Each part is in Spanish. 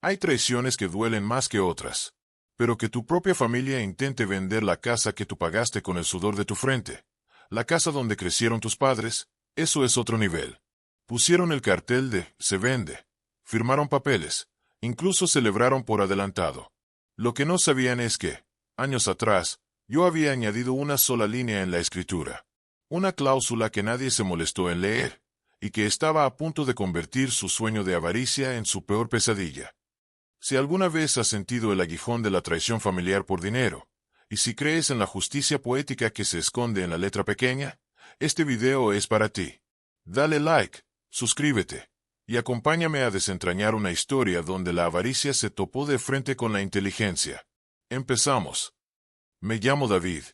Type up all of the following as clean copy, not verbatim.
Hay traiciones que duelen más que otras. Pero que tu propia familia intente vender la casa que tú pagaste con el sudor de tu frente, la casa donde crecieron tus padres, eso es otro nivel. Pusieron el cartel de «se vende», firmaron papeles, incluso celebraron por adelantado. Lo que no sabían es que, años atrás, yo había añadido una sola línea en la escritura. Una cláusula que nadie se molestó en leer, y que estaba a punto de convertir su sueño de avaricia en su peor pesadilla. Si alguna vez has sentido el aguijón de la traición familiar por dinero, y si crees en la justicia poética que se esconde en la letra pequeña, este video es para ti. Dale like, suscríbete, y acompáñame a desentrañar una historia donde la avaricia se topó de frente con la inteligencia. Empezamos. Me llamo David.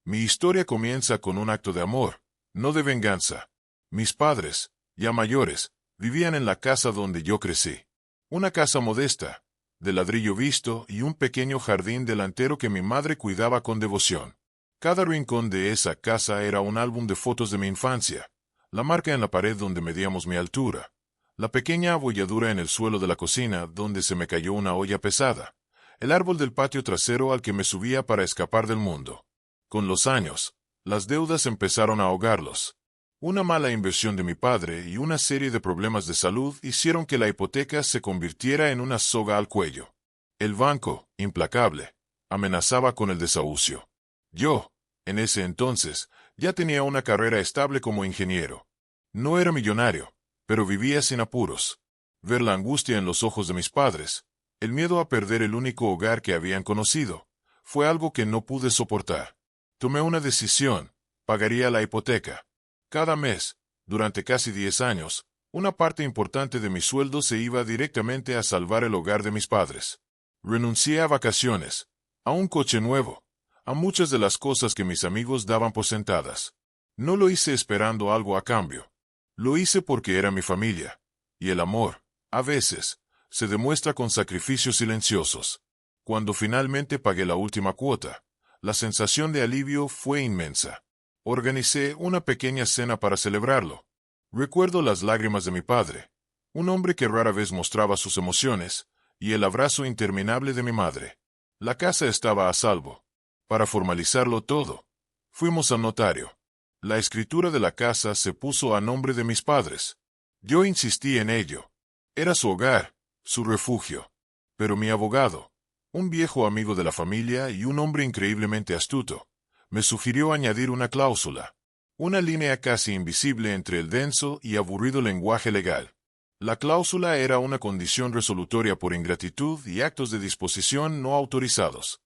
Mi historia comienza con un acto de amor, no de venganza. Mis padres, ya mayores, vivían en la casa donde yo crecí. Una casa modesta, de ladrillo visto y un pequeño jardín delantero que mi madre cuidaba con devoción. Cada rincón de esa casa era un álbum de fotos de mi infancia, la marca en la pared donde medíamos mi altura, la pequeña abolladura en el suelo de la cocina donde se me cayó una olla pesada, el árbol del patio trasero al que me subía para escapar del mundo. Con los años, las deudas empezaron a ahogarlos. Una mala inversión de mi padre y una serie de problemas de salud hicieron que la hipoteca se convirtiera en una soga al cuello. El banco, implacable, amenazaba con el desahucio. Yo, en ese entonces, ya tenía una carrera estable como ingeniero. No era millonario, pero vivía sin apuros. Ver la angustia en los ojos de mis padres, el miedo a perder el único hogar que habían conocido, fue algo que no pude soportar. Tomé una decisión: pagaría la hipoteca. Cada mes, durante casi 10 años, una parte importante de mi sueldo se iba directamente a salvar el hogar de mis padres. Renuncié a vacaciones, a un coche nuevo, a muchas de las cosas que mis amigos daban por sentadas. No lo hice esperando algo a cambio. Lo hice porque era mi familia. Y el amor, a veces, se demuestra con sacrificios silenciosos. Cuando finalmente pagué la última cuota, la sensación de alivio fue inmensa. Organicé una pequeña cena para celebrarlo. Recuerdo las lágrimas de mi padre, un hombre que rara vez mostraba sus emociones, y el abrazo interminable de mi madre. La casa estaba a salvo. Para formalizarlo todo, fuimos al notario. La escritura de la casa se puso a nombre de mis padres. Yo insistí en ello. Era su hogar, su refugio. Pero mi abogado, un viejo amigo de la familia y un hombre increíblemente astuto, me sugirió añadir una cláusula, una línea casi invisible entre el denso y aburrido lenguaje legal. La cláusula era una condición resolutoria por ingratitud y actos de disposición no autorizados.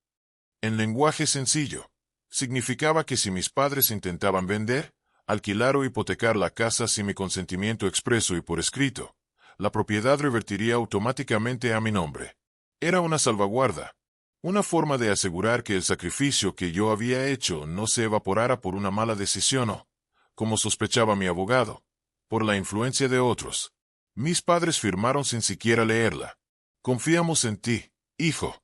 En lenguaje sencillo, significaba que si mis padres intentaban vender, alquilar o hipotecar la casa sin mi consentimiento expreso y por escrito, la propiedad revertiría automáticamente a mi nombre. Era una salvaguarda. Una forma de asegurar que el sacrificio que yo había hecho no se evaporara por una mala decisión o, como sospechaba mi abogado, por la influencia de otros. Mis padres firmaron sin siquiera leerla. Confiamos en ti, hijo,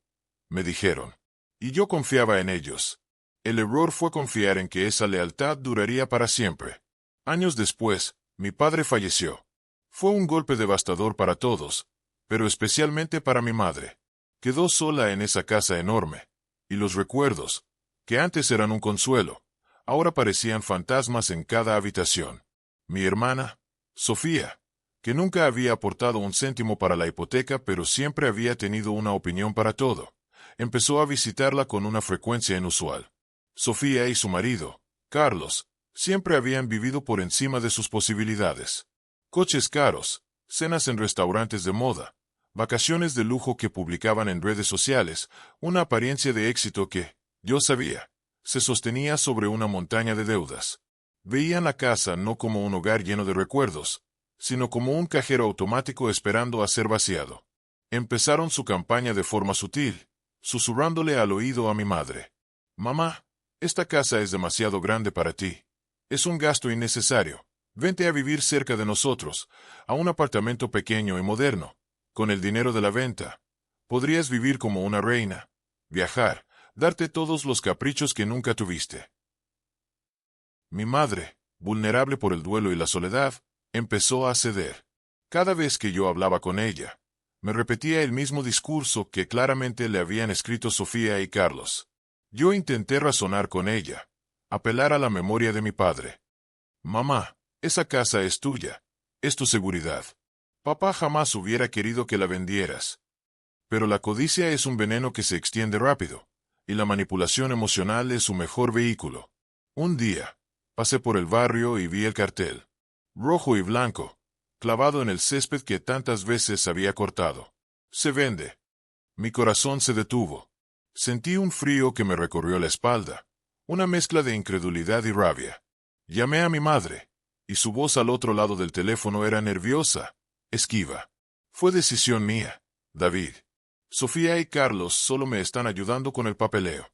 me dijeron. Y yo confiaba en ellos. El error fue confiar en que esa lealtad duraría para siempre. Años después, mi padre falleció. Fue un golpe devastador para todos, pero especialmente para mi madre. Quedó sola en esa casa enorme, y los recuerdos, que antes eran un consuelo, ahora parecían fantasmas en cada habitación. Mi hermana, Sofía, que nunca había aportado un céntimo para la hipoteca pero siempre había tenido una opinión para todo, empezó a visitarla con una frecuencia inusual. Sofía y su marido, Carlos, siempre habían vivido por encima de sus posibilidades. Coches caros, cenas en restaurantes de moda, vacaciones de lujo que publicaban en redes sociales, una apariencia de éxito que, yo sabía, se sostenía sobre una montaña de deudas. Veían la casa no como un hogar lleno de recuerdos, sino como un cajero automático esperando a ser vaciado. Empezaron su campaña de forma sutil, susurrándole al oído a mi madre. «Mamá, esta casa es demasiado grande para ti. Es un gasto innecesario. Vente a vivir cerca de nosotros, a un apartamento pequeño y moderno. Con el dinero de la venta, podrías vivir como una reina, viajar, darte todos los caprichos que nunca tuviste». Mi madre, vulnerable por el duelo y la soledad, empezó a ceder. Cada vez que yo hablaba con ella, Me repetía el mismo discurso que claramente le habían escrito Sofía y Carlos. Yo intenté razonar con ella, apelar a la memoria de mi padre. Mamá, esa casa es tuya, es tu seguridad. Papá jamás hubiera querido que la vendieras. Pero la codicia es un veneno que se extiende rápido, y la manipulación emocional es su mejor vehículo. Un día, pasé por el barrio y vi el cartel, rojo y blanco, clavado en el césped que tantas veces había cortado. Se vende. Mi corazón se detuvo. Sentí un frío que me recorrió la espalda, una mezcla de incredulidad y rabia. Llamé a mi madre, y su voz al otro lado del teléfono era nerviosa, esquiva. Fue decisión mía, David. Sofía y Carlos solo me están ayudando con el papeleo.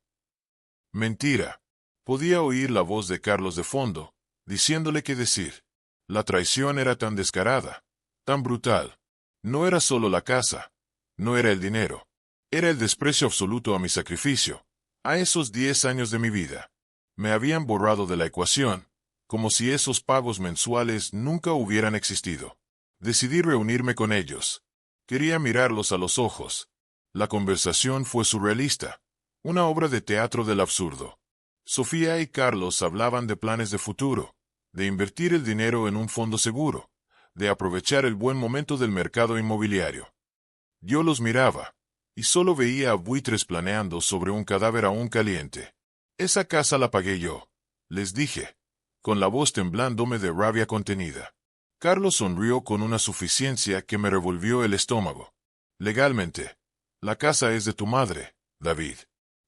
Mentira. Podía oír la voz de Carlos de fondo, diciéndole qué decir. La traición era tan descarada, tan brutal. No era solo la casa, no era el dinero. Era el desprecio absoluto a mi sacrificio, a esos 10 años de mi vida. Me habían borrado de la ecuación, como si esos pagos mensuales nunca hubieran existido. Decidí reunirme con ellos. Quería mirarlos a los ojos. La conversación fue surrealista, una obra de teatro del absurdo. Sofía y Carlos hablaban de planes de futuro, de invertir el dinero en un fondo seguro, de aprovechar el buen momento del mercado inmobiliario. Yo los miraba, y solo veía a buitres planeando sobre un cadáver aún caliente. Esa casa la pagué yo, les dije, con la voz temblándome de rabia contenida. Carlos sonrió con una suficiencia que me revolvió el estómago. Legalmente, la casa es de tu madre, David.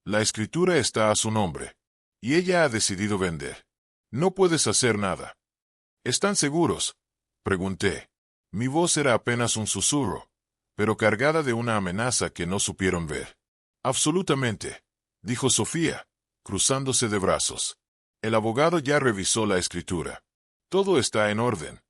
La escritura está a su nombre, y ella ha decidido vender. No puedes hacer nada. ¿Están seguros?, pregunté. Mi voz era apenas un susurro, pero cargada de una amenaza que no supieron ver. Absolutamente, dijo Sofía, cruzándose de brazos. El abogado ya revisó la escritura. Todo está en orden.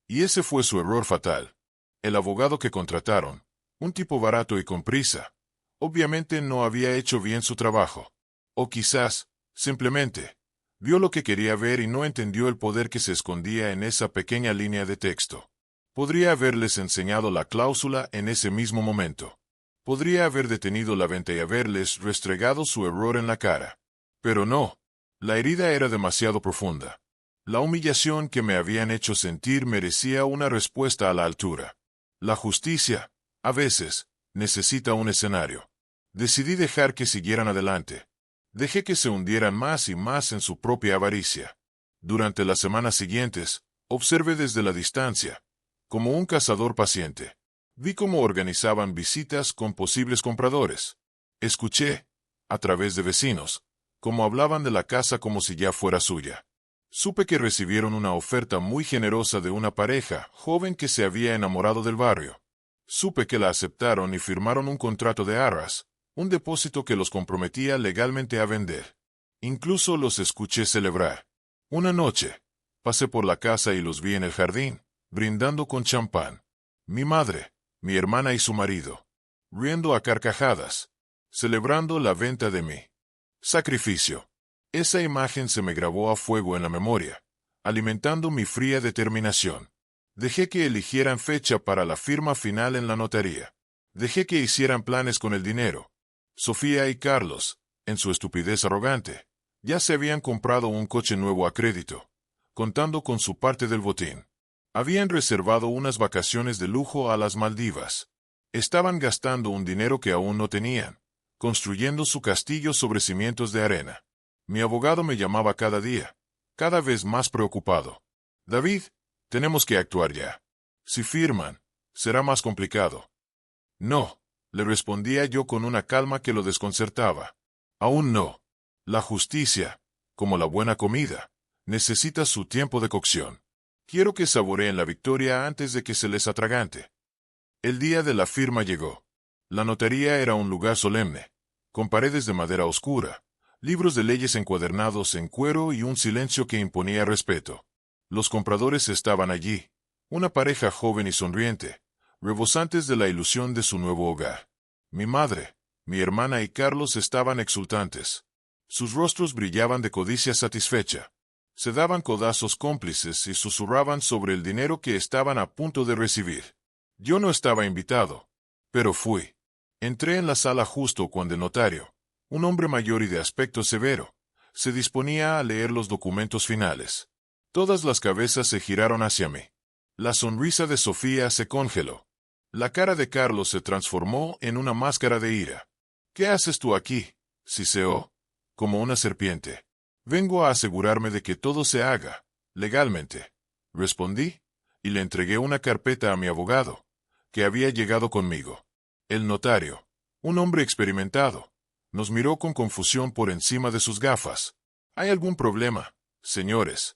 Y ese fue su error fatal. El abogado que contrataron, un tipo barato y con prisa, obviamente no había hecho bien su trabajo. O quizás, simplemente, vio lo que quería ver y no entendió el poder que se escondía en esa pequeña línea de texto. Podría haberles enseñado la cláusula en ese mismo momento. Podría haber detenido la venta y haberles restregado su error en la cara. Pero no. La herida era demasiado profunda. La humillación que me habían hecho sentir merecía una respuesta a la altura. La justicia, a veces, necesita un escenario. Decidí dejar que siguieran adelante. Dejé que se hundieran más y más en su propia avaricia. Durante las semanas siguientes, observé desde la distancia, como un cazador paciente. Vi cómo organizaban visitas con posibles compradores. Escuché, a través de vecinos, cómo hablaban de la casa como si ya fuera suya. Supe que recibieron una oferta muy generosa de una pareja joven que se había enamorado del barrio. Supe que la aceptaron y firmaron un contrato de arras, un depósito que los comprometía legalmente a vender. Incluso los escuché celebrar. Una noche, pasé por la casa y los vi en el jardín, brindando con champán. Mi madre, mi hermana y su marido, riendo a carcajadas, celebrando la venta de mi sacrificio. Esa imagen se me grabó a fuego en la memoria, alimentando mi fría determinación. Dejé que eligieran fecha para la firma final en la notaría. Dejé que hicieran planes con el dinero. Sofía y Carlos, en su estupidez arrogante, ya se habían comprado un coche nuevo a crédito, contando con su parte del botín. Habían reservado unas vacaciones de lujo a las Maldivas. Estaban gastando un dinero que aún no tenían, construyendo su castillo sobre cimientos de arena. Mi abogado me llamaba cada día, cada vez más preocupado. David, tenemos que actuar ya. Si firman, será más complicado. No, le respondía yo con una calma que lo desconcertaba. Aún no. La justicia, como la buena comida, necesita su tiempo de cocción. Quiero que saboreen la victoria antes de que se les atragante. El día de la firma llegó. La notaría era un lugar solemne, con paredes de madera oscura, libros de leyes encuadernados en cuero y un silencio que imponía respeto. Los compradores estaban allí, una pareja joven y sonriente, rebosantes de la ilusión de su nuevo hogar. Mi madre, mi hermana y Carlos estaban exultantes. Sus rostros brillaban de codicia satisfecha. Se daban codazos cómplices y susurraban sobre el dinero que estaban a punto de recibir. Yo no estaba invitado, Pero fui. Entré en la sala justo cuando el notario, un hombre mayor y de aspecto severo, se disponía a leer los documentos finales. Todas las cabezas se giraron hacia mí. La sonrisa de Sofía se congeló. La cara de Carlos se transformó en una máscara de ira. ¿Qué haces tú aquí? Siseó, como una serpiente. Vengo a asegurarme de que todo se haga, legalmente. Respondí, y le entregué una carpeta a mi abogado, que había llegado conmigo. El notario, un hombre experimentado, nos miró con confusión por encima de sus gafas. ¿Hay algún problema, señores?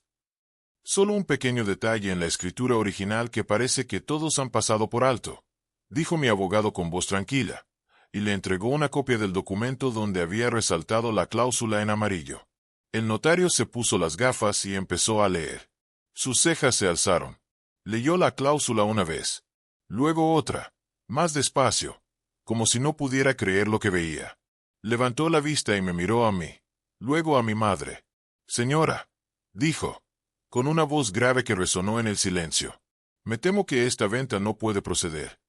Solo un pequeño detalle en la escritura original que parece que todos han pasado por alto, dijo mi abogado con voz tranquila, y le entregó una copia del documento donde había resaltado la cláusula en amarillo. El notario se puso las gafas y empezó a leer. Sus cejas se alzaron. Leyó la cláusula una vez, luego otra, más despacio, como si no pudiera creer lo que veía. Levantó la vista y me miró a mí, luego a mi madre. Señora, dijo, con una voz grave que resonó en el silencio. Me temo que esta venta no puede proceder.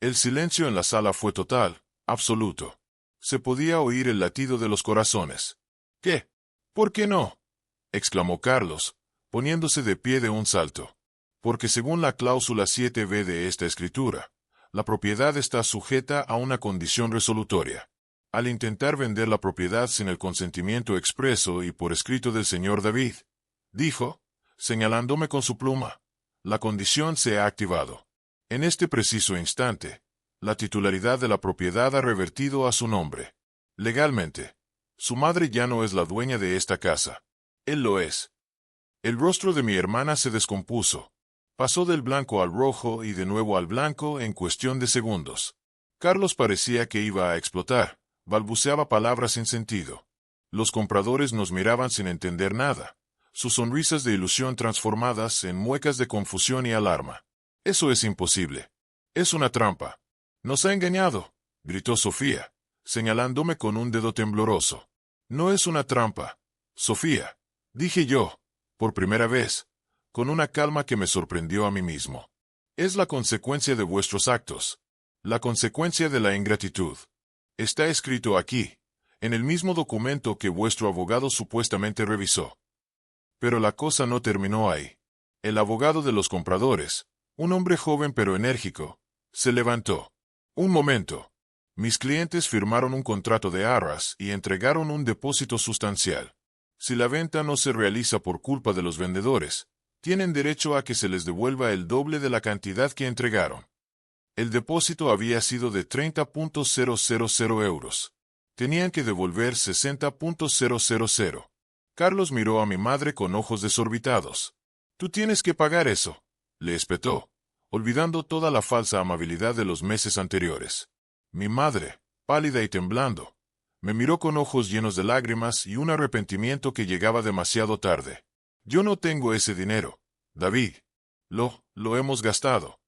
El silencio en la sala fue total, absoluto. Se podía oír el latido de los corazones. ¿Qué? ¿Por qué no? Exclamó Carlos, poniéndose de pie de un salto. Porque según la cláusula 7b de esta escritura, la propiedad está sujeta a una condición resolutoria. Al intentar vender la propiedad sin el consentimiento expreso y por escrito del señor David, dijo, señalándome con su pluma, la condición se ha activado. En este preciso instante, la titularidad de la propiedad ha revertido a su nombre. Legalmente, su madre ya no es la dueña de esta casa. Él lo es. El rostro de mi hermana se descompuso. Pasó del blanco al rojo y de nuevo al blanco en cuestión de segundos. Carlos parecía que iba a explotar. Balbuceaba palabras sin sentido. Los compradores nos miraban sin entender nada, sus sonrisas de ilusión transformadas en muecas de confusión y alarma. Eso es imposible. Es una trampa. Nos ha engañado, gritó Sofía, señalándome con un dedo tembloroso. No es una trampa, Sofía, dije yo, por primera vez, con una calma que me sorprendió a mí mismo. Es la consecuencia de vuestros actos, la consecuencia de la ingratitud. Está escrito aquí, en el mismo documento que vuestro abogado supuestamente revisó. Pero la cosa no terminó ahí. El abogado de los compradores, un hombre joven pero enérgico, se levantó. Un momento. Mis clientes firmaron un contrato de arras y entregaron un depósito sustancial. Si la venta no se realiza por culpa de los vendedores, tienen derecho a que se les devuelva el doble de la cantidad que entregaron. El depósito había sido de 30.000 euros. Tenían que devolver 60.000. Carlos miró a mi madre con ojos desorbitados. «Tú tienes que pagar eso», le espetó, olvidando toda la falsa amabilidad de los meses anteriores. Mi madre, pálida y temblando, me miró con ojos llenos de lágrimas y un arrepentimiento que llegaba demasiado tarde. «Yo no tengo ese dinero, David. Lo hemos gastado».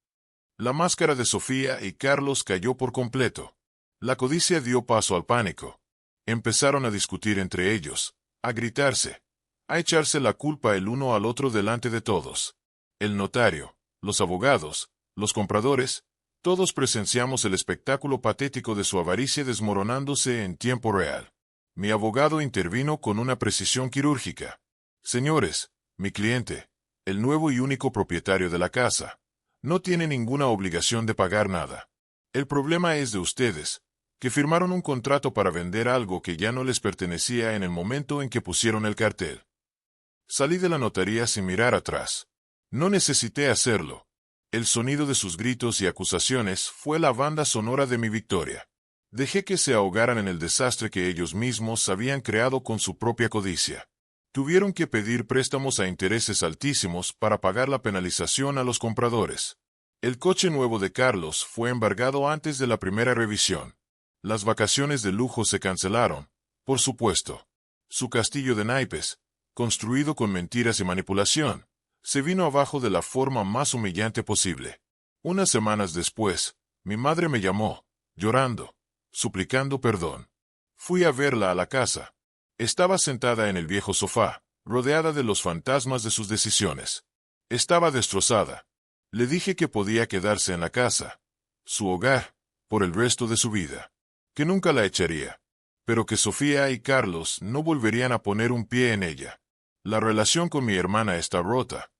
La máscara de Sofía y Carlos cayó por completo. La codicia dio paso al pánico. Empezaron a discutir entre ellos, a gritarse, a echarse la culpa el uno al otro delante de todos. El notario, los abogados, los compradores, todos presenciamos el espectáculo patético de su avaricia desmoronándose en tiempo real. Mi abogado intervino con una precisión quirúrgica. «Señores, mi cliente, el nuevo y único propietario de la casa, no tiene ninguna obligación de pagar nada. El problema es de ustedes, que firmaron un contrato para vender algo que ya no les pertenecía en el momento en que pusieron el cartel». Salí de la notaría sin mirar atrás. No necesité hacerlo. El sonido de sus gritos y acusaciones fue la banda sonora de mi victoria. Dejé que se ahogaran en el desastre que ellos mismos habían creado con su propia codicia. Tuvieron que pedir préstamos a intereses altísimos para pagar la penalización a los compradores. El coche nuevo de Carlos fue embargado antes de la primera revisión. Las vacaciones de lujo se cancelaron, por supuesto. Su castillo de naipes, construido con mentiras y manipulación, se vino abajo de la forma más humillante posible. Unas semanas después, mi madre me llamó, llorando, suplicando perdón. Fui a verla a la casa. Estaba sentada en el viejo sofá, rodeada de los fantasmas de sus decisiones. Estaba destrozada. Le dije que podía quedarse en la casa, su hogar, por el resto de su vida. Que nunca la echaría. Pero que Sofía y Carlos no volverían a poner un pie en ella. La relación con mi hermana está rota.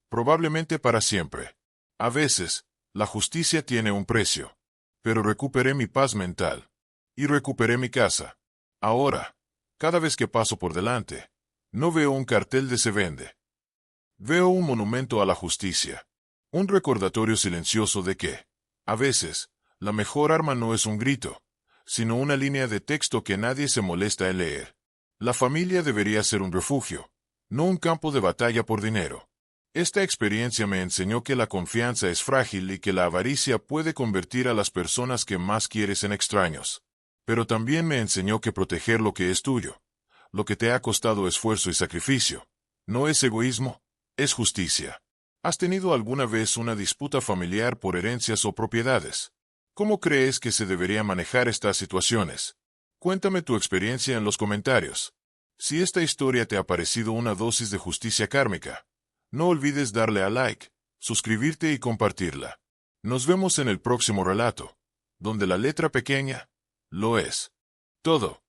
Probablemente para siempre. A veces, la justicia tiene un precio. Pero recuperé mi paz mental. Y recuperé mi casa. Ahora, cada vez que paso por delante, no veo un cartel de se vende. Veo un monumento a la justicia. Un recordatorio silencioso de que, a veces, la mejor arma no es un grito, sino una línea de texto que nadie se molesta en leer. La familia debería ser un refugio, no un campo de batalla por dinero. Esta experiencia me enseñó que la confianza es frágil y que la avaricia puede convertir a las personas que más quieres en extraños. Pero también me enseñó que proteger lo que es tuyo, lo que te ha costado esfuerzo y sacrificio, no es egoísmo, es justicia. ¿Has tenido alguna vez una disputa familiar por herencias o propiedades? ¿Cómo crees que se debería manejar estas situaciones? Cuéntame tu experiencia en los comentarios. Si esta historia te ha parecido una dosis de justicia kármica, no olvides darle a like, suscribirte y compartirla. Nos vemos en el próximo relato, donde la letra pequeña lo es todo.